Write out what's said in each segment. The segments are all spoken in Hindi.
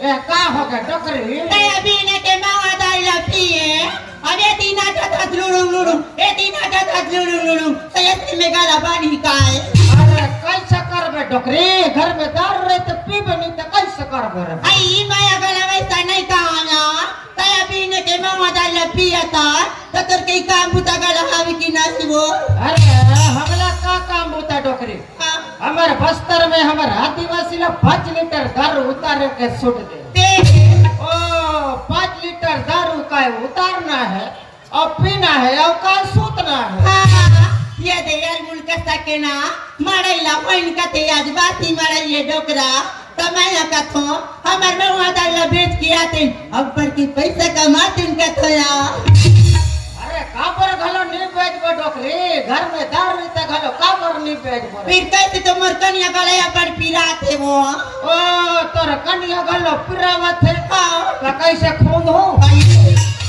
ए का हो गया डोकरी ते अभी ने के मावा दाई लपी है अबे तीना जाता लुड़ू ए तीना जाता लुड़ू ते ये में गाला पानी का है अरे कैसे करबे डोकरी घर में दारू रहे तो पीबे नहीं तो कैसे करबे रे आई माया गला वैसा नहीं कहाना ते अभी ने के मावा दाई लपी था तो कर के काम बुता गला हावी की नहीं वो अरे हमला का काम होता डोकरी हमारे बस्तर में हमारे आदिवासी लोग 5 लीटर दारू उतार के सुट दे ओ 5 लीटर दारू का उतारना है और पीना है और का सूतना है ये दे यार मुल्क सके ना मड़ैला कोइन कते आज बाती मड़ैले डोकरा तमाया का थो हमर में वहां दाला बेच के आते अब पर की पैसा कमाते उनका थोया अरे काबर घलो नी बेच बो डोकरी घर में दारू त घलो काबर नी बेच बो फिर कैसे तो मोर कन्या गले पर पिराते वो ओ तोर कन्या घलो पिरावा थे का कैसे खून हो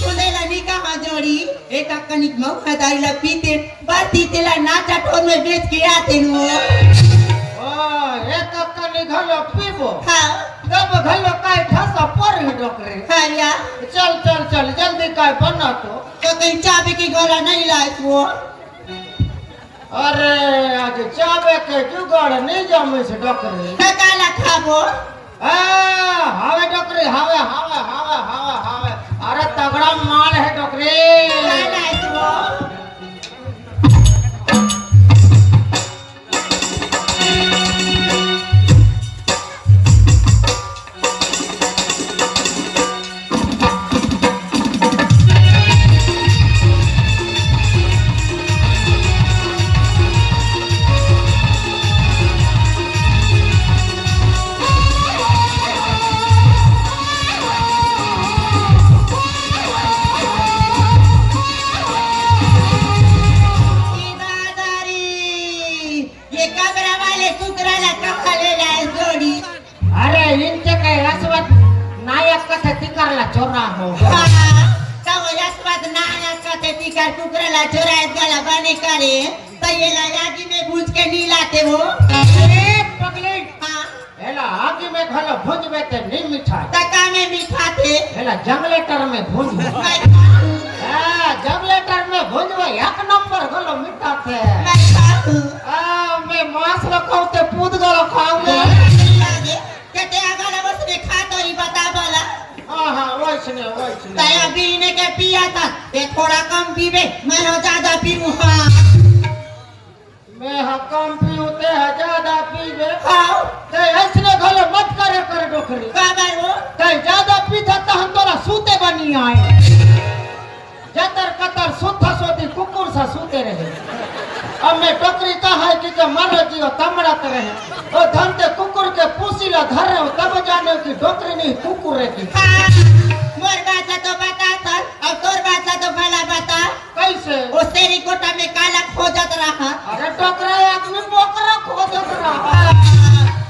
सुनेला नी कहां जोड़ी एक कनिक मौ दाला पीते बाती तेला नाचा ठोर में बेच के आते वो एक कनी घलो पीबो हां तब घलो काय ठसा पर डोकरी हां या चल चल चल जल्दी काय बना तो कहीं चाबी की गोला नहीं लाए वो अरे आज चाबे के जुगाड़ नहीं जमे से डोकरी काला खाबो हावे डोकरी हावे हावे हावे हावे हावे अरे तगड़ा माल है डोकरी काला है वो चोरा हो टुकड़ा चोरा गला बने करे तो ये लागी में भूज के नहीं लाते वो पगली हेला आगे में घलो भुंजबे ते नहीं मिठा तका में मीठा थे हेला जंगलेटर में भुंज जंगलेटर में भुंजबे एक नंबर घलो मिठा थे मैं मांस लो खाते पूद गलो खाऊंगे कहते अगला बस ने खा तो ही बता बोला हां वैसने ताया पीने के पिया था ये थोड़ा कम पीवे मैं ज्यादा पीऊं हां मैं कम पीऊते है ज्यादा पीवे हां ते ऐसने घलो मत करे कर डोकरी का बार वो ते ज्यादा पीता तो हम तोरा सूते बनी आए जतर कतर सुथा सोती कुकुर सा सूते रहे अब मैं टोकरी का है कि के मरो जियो तमड़त रहे ओ धनते कुकुर के पूसीला धर रहे हो तब जाने की डोकरी नहीं कुकुर रे की मोर बात तो बता था और तोर बात तो भला बता कैसे वो तेरी कोटा में काला खोजत रहा अरे टोकरा आदमी बोकरा खोजत रहा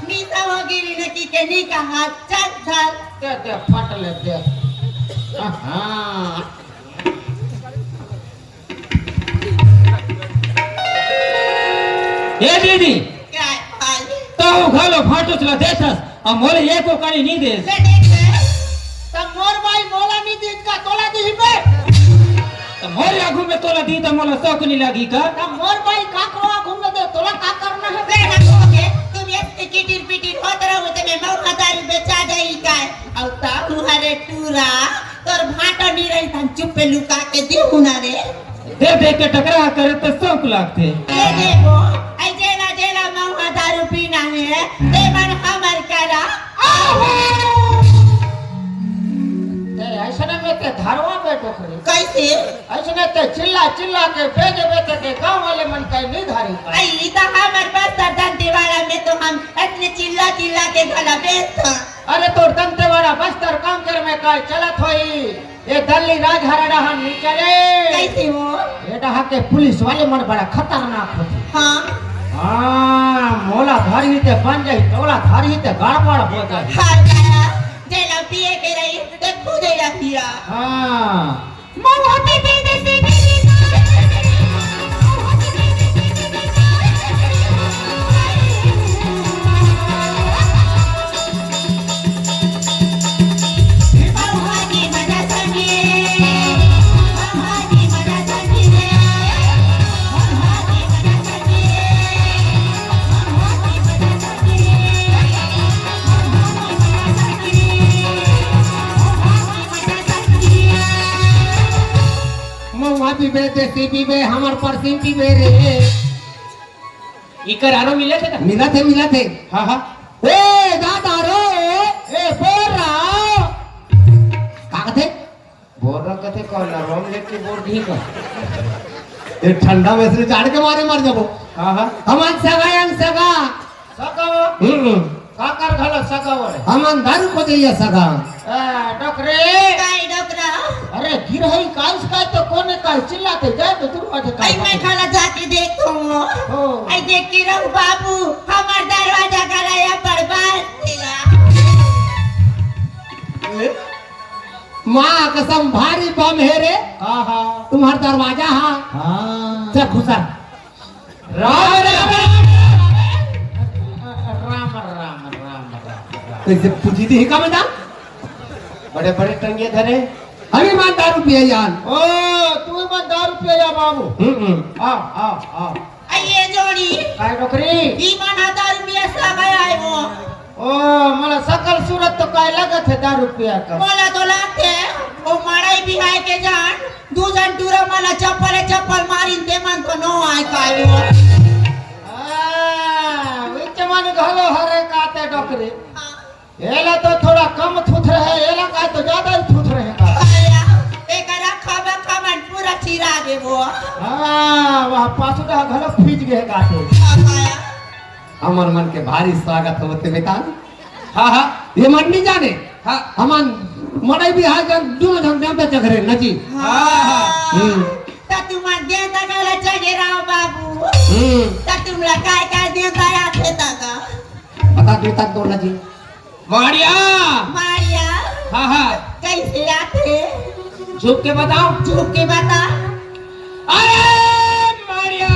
नीता हो गिरी ने की के नी कहा चल चल दे फट ले दे हां ए दीदी क्या तो घलो फाटो चला देसस आ मोले एको कणी नी देस ले देख तब मोर भाई मोला नी दी का तोला दी पे तो मोरे आगू में तोला दी त मोला शौक नहीं लागी का तब मोर भाई का करो घूम दे तोला का करना है बे ना कोगे तुम ये टिकिट पिटिट होत रहो ते मैं मौका दारू बेचा जाई का और ता तुहारे टूरा तोर भाटो नी रही तन चुप पे लुका के देहु ना रे दे के टकरा करे तो शौक लागते ले देखो आई जेला जेला मौका दारू पीना है ते मन हमर करा ते ऐसने में ते धरवा पे टोकरी कैसे ऐसने ते चिल्ला चिल्ला के भेजे बेटे के गांव वाले मन कहीं नहीं धारी आई तो हमर बस दंते वाला में तो हम इतने चिल्ला चिल्ला के गला बेचता अरे तो दंते वाला बस्तर काम कर में का चलत होई ये दिल्ली राजहरा रहा नहीं चले कैसे हो ये डहा के पुलिस वाले मन बड़ा खतरनाक होते हां हां मोला धारी ते बन जाई तोला धारी ते गड़बड़ हो जाए हां गया जेला पिए के रही ते खुद ही रखिया हां मौका पे दे से पीबे देसी पीबे हमर परसिन पीबे रे इकर आरो मिले थे मिला थे हाँ हाँ ए दादा रो ए बोल रहा का थे बोल रहा कथे कौन ना रोम लेके बोल दी का ए ठंडा में से झाड़ के मारे मर जाबो हाँ हाँ हमन सगायन सगा सगाओ काकर घाला सगाओ रे हमन दारू को दिया सगा डॉक्टरे काय डोकरा अरे गिर है काइस काय तो कोने काय चिल्लाते जाए तो तुम आते आई मैं खाला जाके देखो हो आई देख के रहू बाबू हमार दरवाजा कराया बर्बाद तेरा माँ कसम भारी बम है रे हाँ हाँ तुम्हार दरवाजा हाँ हाँ चल खुशा राम राम राम राम राम कैसे पूछी थी का मैदान बड़े बड़े टंगे धरे अभी मां दारू पिए जान ओ तू मत दारू पिए जा बाबू आओ आओ आओ आई ये जोड़ी काय डोकरी ई मना दारू पिया सा गया है वो ओ मला सकल सूरत तो काय लगत है दारू पिया का मला तो लगते ओ माराई भी आए के जान दू जन टूरा मला चप्पल मारी दे मन तो नो आए काय वो विच मन घलो हरे काते डोकरी एला तो थोड़ा कम थुथ रहे एला का तो ज्यादा ही थुथ रहेगा एकरा खाबा खामन पूरा चिरा दे वो हां वह पासुदा घलो फीज गए काते आया हमर मन के भारी स्वागत होते बेतान हां हां ये मन नहीं जाने हां हमन मड़ई भी हां जन दोनों जन नाम पे चघरे नजी हां ता तुम दे तगला चगे राव बाबू ता तुमला काय दे दया थे तका बता दे तक दो नजी मारिया मारिया हाँ हाँ कैसे आते झुक के बताओ झुक के बता अरे मारिया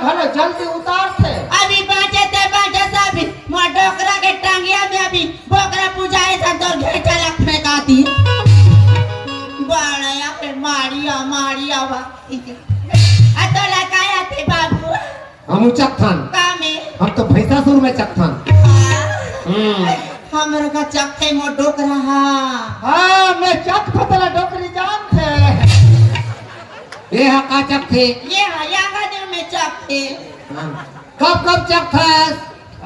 घलो जल्दी उतार थे अभी बाजे साबी मोर डोकरा के टांगिया में अभी बोकरा पूजाए था तो घेटा लग फेंकाती बाणया पे मारिया वा तो लगाया थे बाबू हम चकथन कामे हम तो भैंसा सुर में चकथन हमर का चक्के मो डोकरा हां मैं चक फतला डोकरी जान थे ये का चक थे ये हयागा दे में चक्के कब चकथस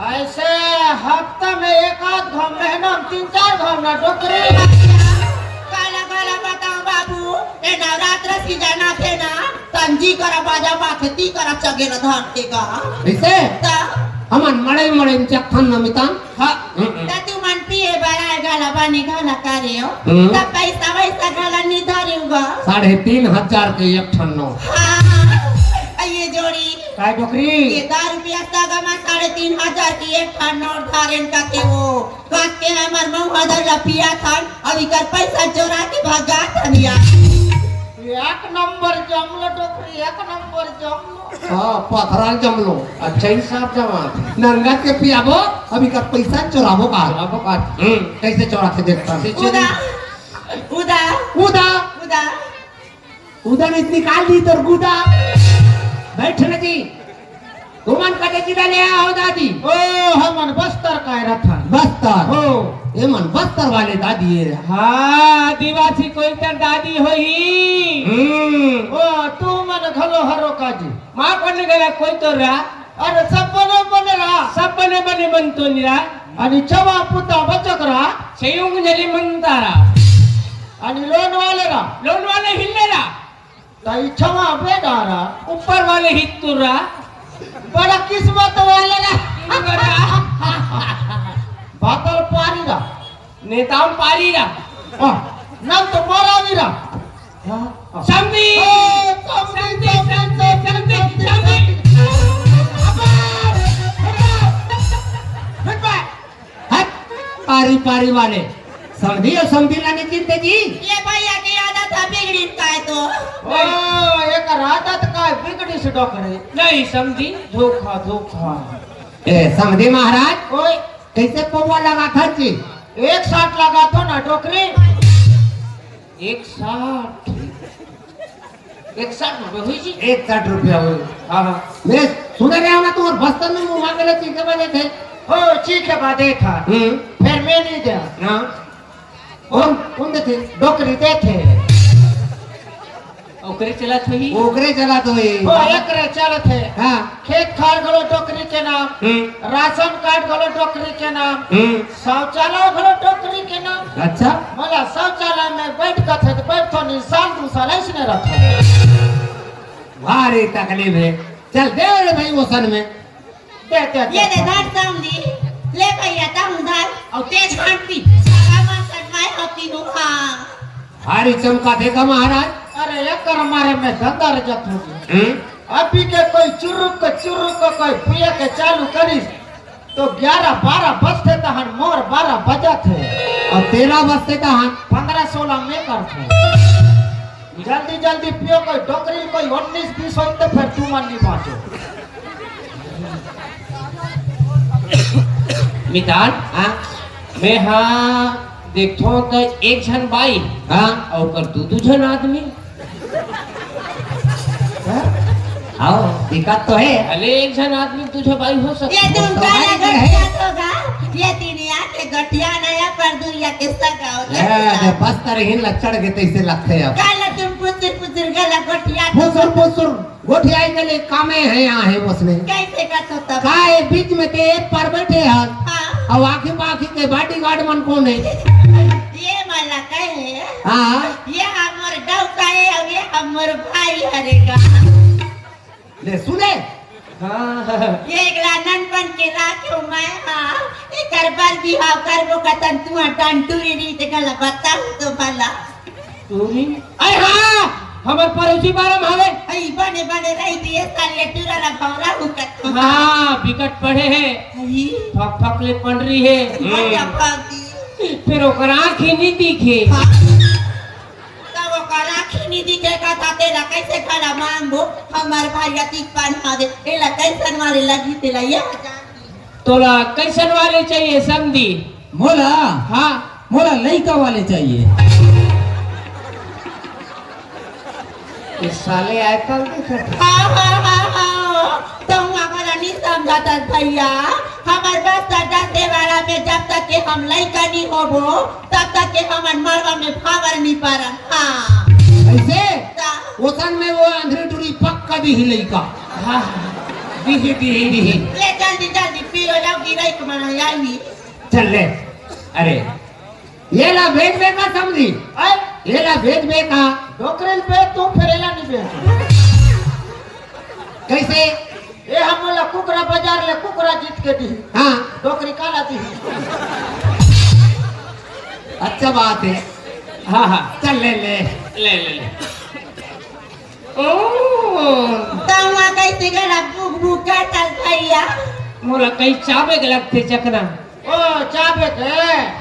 ऐसे हफ्ता में एक आध घम महीना में 3-4 घम ना डोकरी काला बताओ बाबू ए नवरात्र सीजन आथे ना तंजी करा बाजा बाखती करा चगे न धरते का ऐसे ता हमन मड़ई चकथन नमिता हां ता तू मन पिए बड़ा गाला बानी गाला करे हो ता पैसा वैसा गाला नि धरेगा 3,500 के एक ठन नो हां ये जोड़ी काय डोकरी ये 10 रुपया सागा में 3,500 की एक ठन नोट धारन का के वो काट के हमर मुंह हदर लपिया था अभी कर पैसा चोरा के भागा थनिया एक नंबर जमलो डोकरी एक नंबर जमलो हां पथराल जमलो अच्छा ही साहब जवान नरंगा के पियाबो अभी का पैसा चोराबो का अब का कैसे चोराते देखता उदा उधर निकाल दी तो गुदा बैठ न जी तुमन कटे की ले आओ दादी ओ हमन बस्तर का रथा बस्तर हो ये मन बस्तर वाले दादी है हाँ दिवासी कोई तर दादी होई ओ तू मन घलो हरो काजी माँ कोण गेला कोई तो रहा अरे सब बने रहा सब बने बनतो निरा आणि छवा पुता बचक रहा सेयुंग जली म्हणतारा आणि लोन वाले हिल्लेरा ताई छवा बेडारा ऊपर वाले हित्तुरा बड़ा किस्मत वाले ना बातल पारीरा नेताम पारीरा नम तो मारावीरा समझी समझी पारी वाले समझी और समझी लाने चिंते जी ये भैया की आदत है बिगड़ी का है तो ओ एक आदत का बिगड़ी से डोकरे नहीं समझी। धोखा धोखा। ए समझी महाराज ओए कैसे पौवा लगा था जी 160 लगा तो ना डोकरी 160 160 हुई जी। 160 रुपया हुई। हाँ हाँ मैं सुने रहे हो ना तुम बस्तर में मुँह मांगे चीखे बजे थे। ओ चीखे बादे था फिर मैं नहीं दिया हाँ कौन देते डोकरी दे थे ओकरे चला थी। ओकरे चला तो ये ओ एकरे चल थे हाँ खेत खार गलो डोकरी के नाम राशन कार्ड गलो डोकरी के नाम शौचालय गलो डोकरी के नाम। अच्छा मला शौचालय में बैठ कर थे तो बैठो नहीं साल 2 साल ऐसे रखो भारी तकलीफ है। चल दे रे भाई वो सन में दे ये दे दांत समझी ले भैया ताऊ दांत और तेज घंटी सारा सनमाई होती नु हां भारी चमका देगा महाराज। अरे एक हमारे में धंधा रजत होगी अभी के कोई चुरुक कोई पिया के चालू करी तो 11-12 बजते तहन मोर 12 बजा थे और 13 बजते कहाँ 15-16 में कर थे जल्दी जल्दी पियो कोई डोकरी कोई 19-20 होते फिर तू मन नहीं बाँचो। मितान हाँ मैं हाँ देखो तो एक जन बाई हाँ और कर दू जन आदमी। आओ दिक्कत तो है। अरे एक जन आदमी तुझे बाई हो सकता ये तुम तो काला भाई गठिया है। होगा ये तीनिया के गठिया नया पर दुनिया के सगा ए, होगा बस्तर ही लचड़ के तैसे लगते अब काला तुम पुत्र गला गठिया फुसुर गोठियाई के लिए कामे है यहाँ है उसने कैसे का तो तब काहे बीच में ते एक पर बैठे हैं हां और आखी बाकी के बॉडीगार्ड मन कौन है। ये मला कहे हाँ ये हमर डौका है और ये हमर भाई हरेगा ले सुने ये एक लानन बन के राखो मैं हां एकर बार बिहाव करबो कतन तू टंटूरी रीत गला बताऊ तो भला तूरी अरे हाँ हमार पड़ोसी बारम हवे। आई बने बने रही दिए साले टूरा ला भौरा हुकत हाँ विकट पड़े है आई फक फक ले पड़ रही है आजा भागी फिर ओकर आँख ही नहीं दिखे। तब ओकर आँखी नहीं दिखे का था तेरा कैसे खड़ा मांगो हमार भाई अतीक पान खा दे एला कैसन मारे लगी तेला ये तोला कैसन वाले चाहिए समझी। मोला हाँ मोला लड़का वाले चाहिए। इस साले आजकल दिखत तुम हमारा नहीं समझाता भैया हमारे बस डरते वाला में जब तक के हम लड़का नहीं होबो तब तक के हमारे मरवा में फावर नहीं पारा हाँ ऐसे ओसन में वो अंधेरी टूरी पक्का भी हिलई का हाँ दिही ले जल्दी जल्दी पियो जाओ गिराई को मना आई चल ले। अरे ये ला भेज बेका समझी ये ला भेज बेका डोकरी पे तू फिरेला नहीं बेच कैसे ये हम बोला कुकरा बाजार ले कुकरा जीत के दी हाँ डोकरी काला दी अच्छा बात है। हाँ हाँ चल ले ले ले ले ले तुम कैसे गला बुक बुक करता भैया मोला कई चाबे के लगते चकना। ओ चाबे के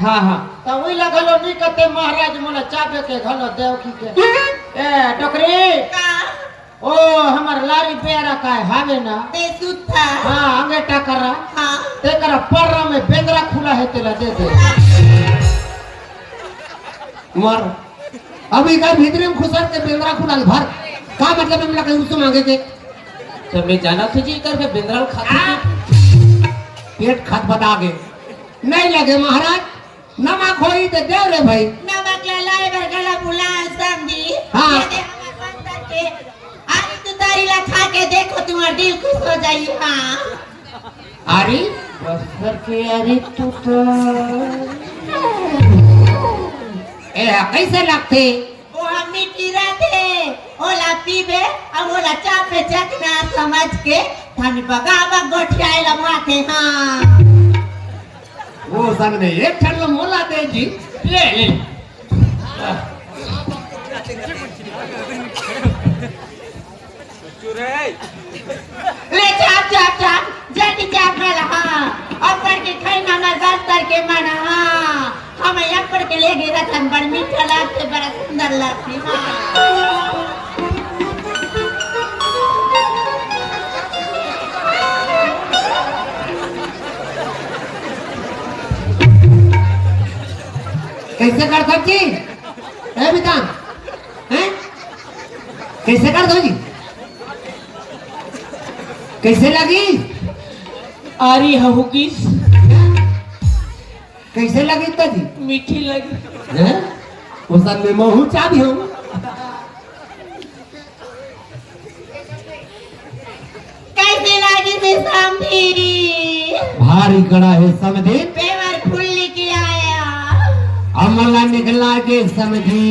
हाँ हाँ तो वही लगलो नहीं करते महाराज मोला चाबे के घलो देवकी के ए डोकरी का ओ हमार लारी बेरा का हावे ना ते सुता हाँ अंगेटा करा हाँ ते करा पर्रा में बेंदरा खुला है तेला दे दे मर अभी का भीतरी में खुसर के बेंदरा खुला भर का मतलब हम लगे उससे मांगे के तो मैं जाना थी जी करके बिंद्राल खाती पेट खत बता के नहीं लगे महाराज नमक होई तो दे रे भाई नमक लाए बर गला बुला समझी हाँ। ये दे हमारे बंदर के आज तू तारी ला खा के देखो तुम्हारा दिल खुश हो जाई हाँ आरी बस्तर के अरे तू तो ए कैसे लगते वो हम मिट्टी रहते ओला पीबे और ओला चापे चकना समझ के थाने बगावा गोठियाला माथे हाँ वो सन में एक ठल्लो मोला दे जी ले ले ले चाप चाप चाप जल्दी चाप वाला हाँ अपर के खाई ना हमार बात करके माना हाँ हम अपर के ले गए रखन बड़ मीठा लागते बड़ा सुंदर लागते हाँ कैसे कर सब्जी है बितान हैं कैसे कर दो जी कैसे लगी आरी हुकीस कैसे लगी तो जी मीठी लगी हैं वो सब में महू चाबी हो कैसे लागी थी समझी भारी कड़ा है समझी पेवर फूल लेके आया अमला निकला के समझी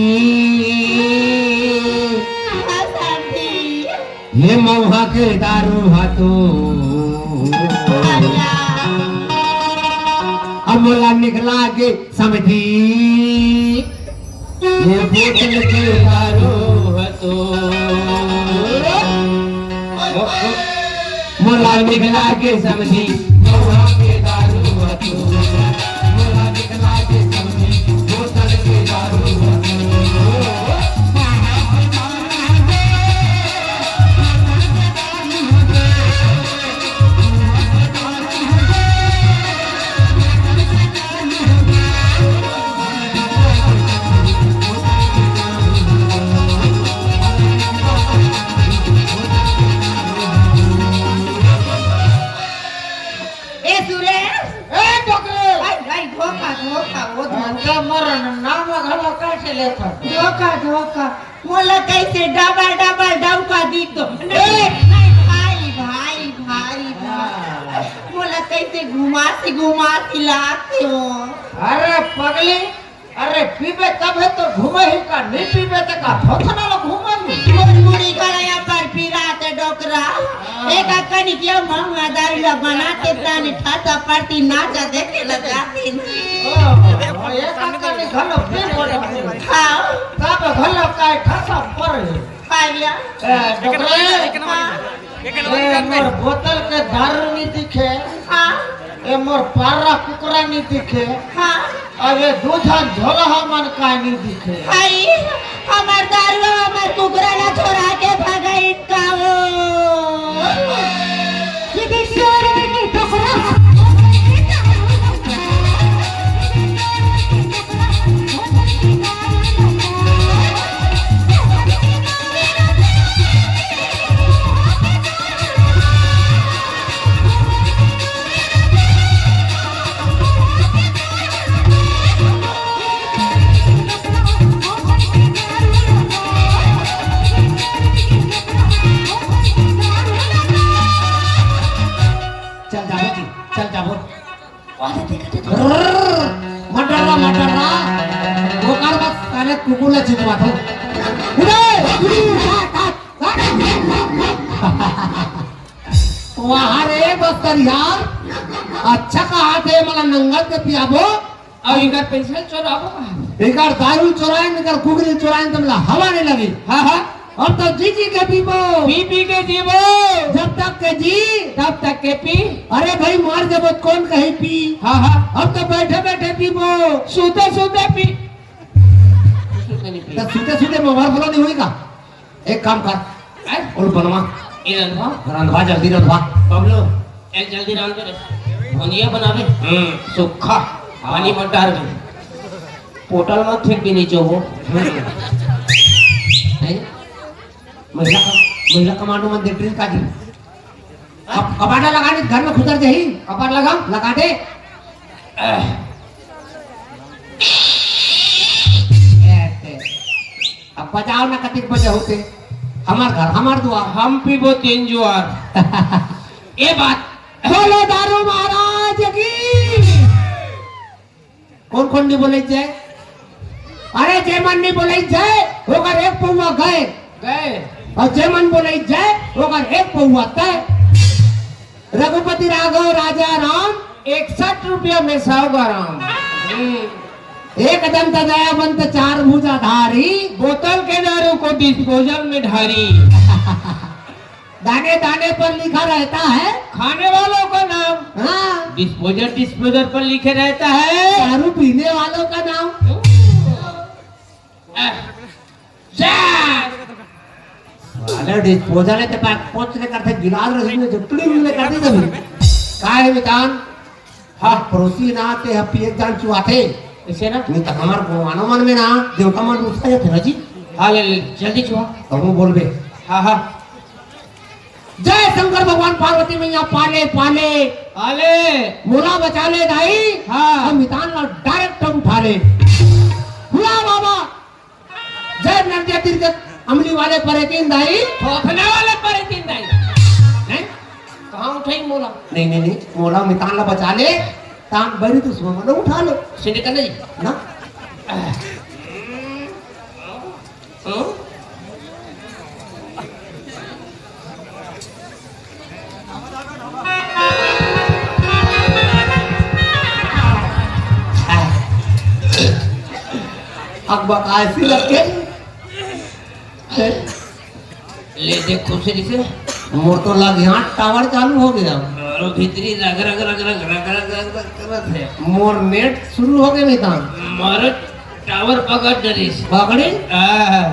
हाँ समझी ये मऊहा के दारू हाथों अमला निकला के समझी ये बोतल के दारू हाथों मोला निकला के समझी मऊहा के दारू हाथों मोला निकला के समझी बोतल के दारू ए सुरेश ए डोकरे भाई धोखा धोखा वो अंजा मरण नाम घलो कैसे लेता धोखा धोखा मोला कैसे डबल डबल डबका दी तो नहीं नहीं भाई भाई भाई भाई मोला कैसे घुमासी लाते हो अरे पगली अरे पीबे तब है तो घूमे ही का नहीं पीबे तो का थोथना लो घूमे मुड़ी गया पर पिराते डोकरा एक कनी क्यों मंगा दारू ला बनाते ताने ठाता पार्टी नाचा देखे लगाती ओ ये काकनी घलो पीन पड़े खाओ तब घलो काय ठसा पड़े पाया डोकरे मोर बोतल के दारू नहीं दिखे हाँ ए मोर पारा कुकरा नहीं दिखे हाँ अरे दूधा झोला मन का नहीं दिखे भाई हमार दारू हमार कुकरा ना छोड़ा के भगाई का वो चल जाओ जी चल जाओ मटरा मटरा वो कर बस साले कुकुला चितवा था वहाँ रे बस्तर यार अच्छा कहा थे मला नंगत के पियाबो अब इनका पैसा चोराबो इनका दारू चुराए इनका कुकरी चुराए तुमला हवा नहीं लगी हाँ हाँ अब तो जी जी के पीबो पी के जीवो जब तक के जी तब तक के पी अरे भाई मार जब कौन कहीं पी हाँ हाँ अब तो बैठे बैठे पीबो सूते सूते पी तो सूते सूते मोबाइल बोला नहीं हुई का एक काम कर और बनवा रंधवा जल्दी रंधवा पबलो एक जल्दी रान करे धनिया बनावे सूखा पानी मत डाल पोटल मत फेंक भी नीचे वो महिला कमांडो में देख ड्रिंक का दी अब कपाटा लगाने घर में खुतर जाही कपाट लगा दे अब बजाओ ना कतिक बजे होते हमार घर हमार दुआ हम पीबो 3 जुआर ये बात बोलो दारू महाराज की कौन कौन नहीं बोले जाए अरे जयमन नहीं बोले जाए होकर एक पौवा गए और जयमन बोले जाए होकर एक पौवा तय रघुपति राघव राजा राम 61 रुपया में 100 ग्राम एक दंत दयावंत 4 भुजाधारी बोतल के दारू को डिस्पोजल में ढारी दाने दाने पर लिखा रहता है खाने वालों का नाम। हाँ, डिस्पोजर डिस्पोजर पर लिखे रहता है। दारू पीने वालों का नाम। साले डिस्पोजल है ते पाक पोछ के करते गिलास रही में झुटड़ी में करते जब काय मितान हाँ पड़ोसी ना ते हपी एक जान चुआते इसे ना नहीं तो हमार गोवानो मन में ना देवता मन उसका ये थे जी। हाँ ले जल्दी छुआ। तो वो बोल बे हाँ हाँ जय शंकर भगवान पार्वती मैया पाले पाले आले मोला बचा ले दाई। हाँ। हम मितान ला डायरेक्ट उठा ले हुआ बाबा जय नंदिया तीर के अमली वाले परे तीन दाई ठोकने वाले पर तीन दाई हैं कहाँ उठाई मोला? नहीं नहीं नहीं मोला मितान ला बचा ले तान बड़ी तो सुबह में उठा ले सिंडिका नहीं ना अब बकायसी लगे ले देख खूब से जिसे मोर तो लग यहाँ टावर चालू हो गया और भीतरी रग रग रग रग रग रग रग रग करत है। मोर नेट शुरू हो गए मितान मारो टावर पकड़ डरिस पकड़ी आह,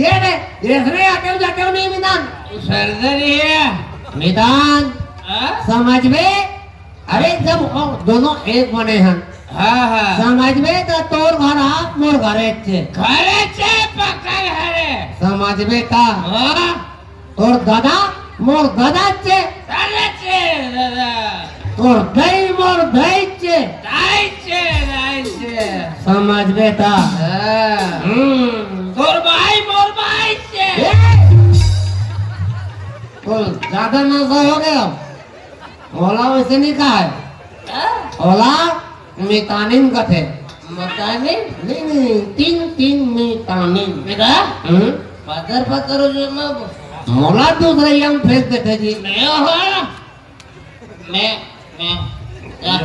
ये ने देखने आते हो जाते हो नहीं मितान सरदारी है मितान हाँ समझ में अरे जब दोनों एक बने हैं हाँ हाँ समझ में तो तोर घर आप मोर घरे छे घरे से पकड़ हरे समझ में था हाँ तोर दादा मोर दादा छे साले से दादा तोर दई मोर दई छे दाई से समझ में था तोर भाई मोर भाई से तो ज्यादा नशा हो गया ओला वैसे नहीं कहा है ओला मितानिन का थे मकानी नहीं नहीं तीन तीन मितानिन मेरा पत्थर पत्थर जो मैं मोला दूसरे यम फेंक देते जी मैं हो मैं क्या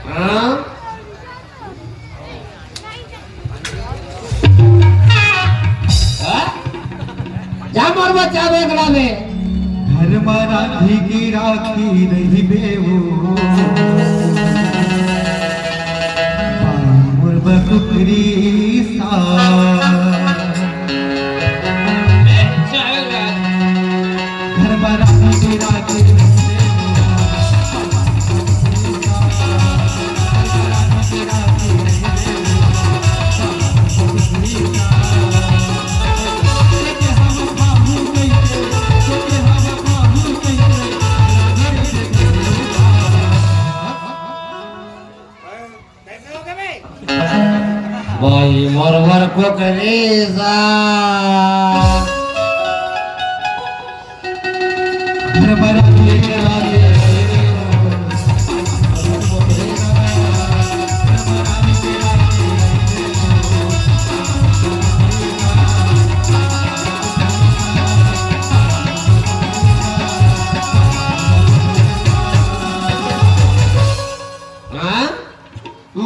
हाँ जा मोर बच्चा बेगड़ा में घर मराठी की राखी नहीं बेवो बकुरी सा घर मराठी की राखी भाई मोरवर को करेजा घर मराठी की राखी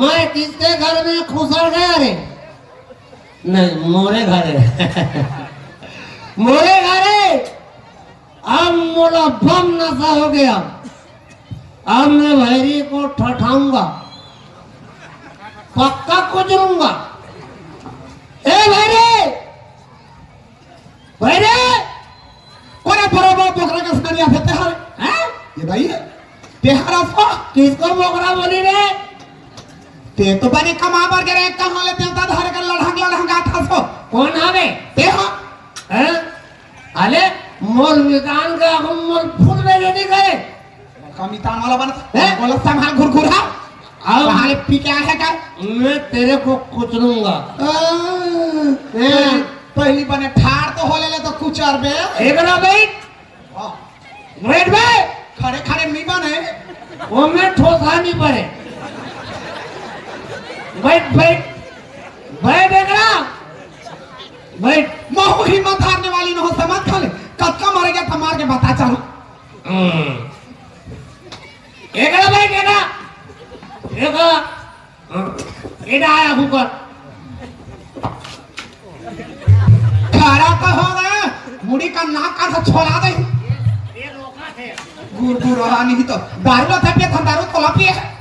मैं किसके घर में खुसर गया रे नहीं मोरे घरे मोरे घरे अब मोला बम नशा हो गया अब मैं भैरी को ठठाऊंगा पक्का कुचलूंगा ए भैरे भैरे कोने बरोबर पोखरा का सनिया फेते हर हैं ये भाई तेहरा सो किसको मोगरा बोली रे ते तो बने कमा बर करे कहां ले देवता धर कर लड़हंग आथा सो कौन आवे ते हो हैं अले मोल मिकान का हम मोल फूल में नहीं गए कमितान वाला बना हैं? बोला संभाल घुरघुरा अब कहां ले पी के आया का मैं तेरे को कुचलूंगा पहली बने ठाड़ तो हो ले तो कुछ और बे एक ना बैठ बैठ बे खड़े खड़े नहीं बने वो मैं ठोसा नहीं पड़े बैठ बैठ बैठ एक ना बैठ महू हिम्मत हारने वाली न हो समझ खाले कक्का मरेगा तो मार के बता चलो एक ना बैठ एक ना एक आया हुकर खड़ा तो हो गए मुड़ी का नाक का छोड़ा दे गुर गुर रहा नहीं तो दारू ला था पिए था दारू तो ला पिए हैं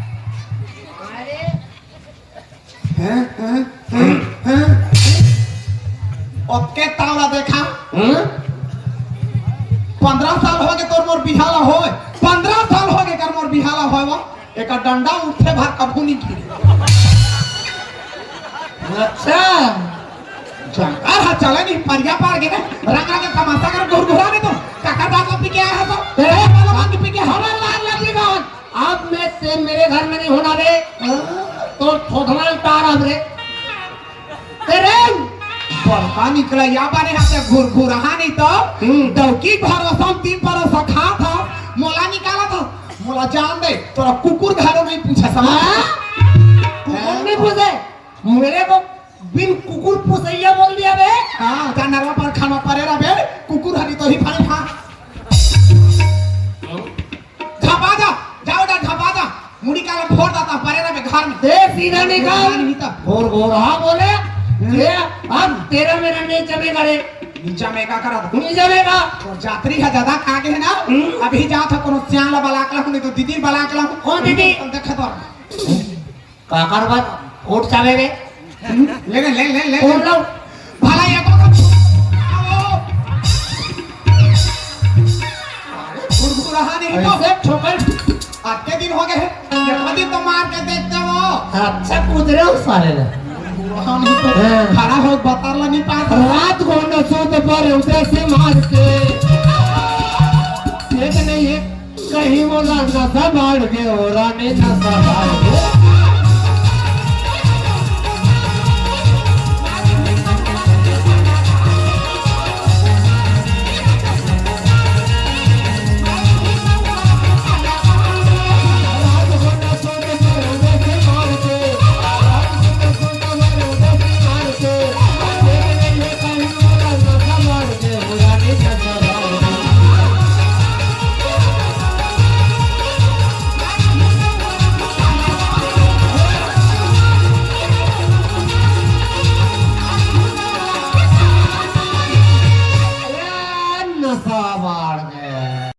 ओके तावला देखा 15 साल हो गए तोर मोर बिहाला होए 15 साल हो गए कर मोर बिहाला होए वो एक डंडा उठे भर कभू नहीं गिरे अच्छा जंकार हा चले नहीं परिया पार गिरे रंग रंग तमाशा कर घुरघुरा नहीं तो काका दादा पी के आया है तो तेरे वाला बंद पी के हमारे लाल लगेगा अब मैं से मेरे घर में नहीं होना रे तो थोथना तार अब रे तेरे बड़का निकला या बाने हाथे घुरघुरा नहीं तो दौकी भरोसा 3 बरस खा था मोला निकाला था मोला जान दे तोरा कुकुर घरों में पूछा समझ कुकुर नहीं पूछे मेरे को बिन कुकुर पूछैया बोल दिया बे हां जानवर पर खाना पड़ेरा बे कुकुर हरी तो ही फाने खा झपा जा जाओ डा झपा जा मुड़ी काला फोड़ देता पड़ेरा बे घर में दे सीधा निकाल घोर घोर हां बोले ये अब तेरा मेरा नहीं जमेगा रे नीचा में का करा नहीं जमेगा तो जात्री है ज्यादा आगे है ना अभी जा था कोनो श्याला बलाकला नहीं तो दीदी बलाकला कौन दीदी देखा तो काकर बात कोट चावे रे ले कौन लो भला ये को गुरगुराहा नहीं तो ऐसे ठोकर आके दिन हो गए हैं ये कभी तो मार के देखते हो अच्छा कूद रहे हो सारे रे हम तो खड़ा हो बताला नहीं पाता रात को न सोते पर उधर से मार के एक नहीं है कहीं वो नशा बढ़ गए और रानी नशा बढ़ गए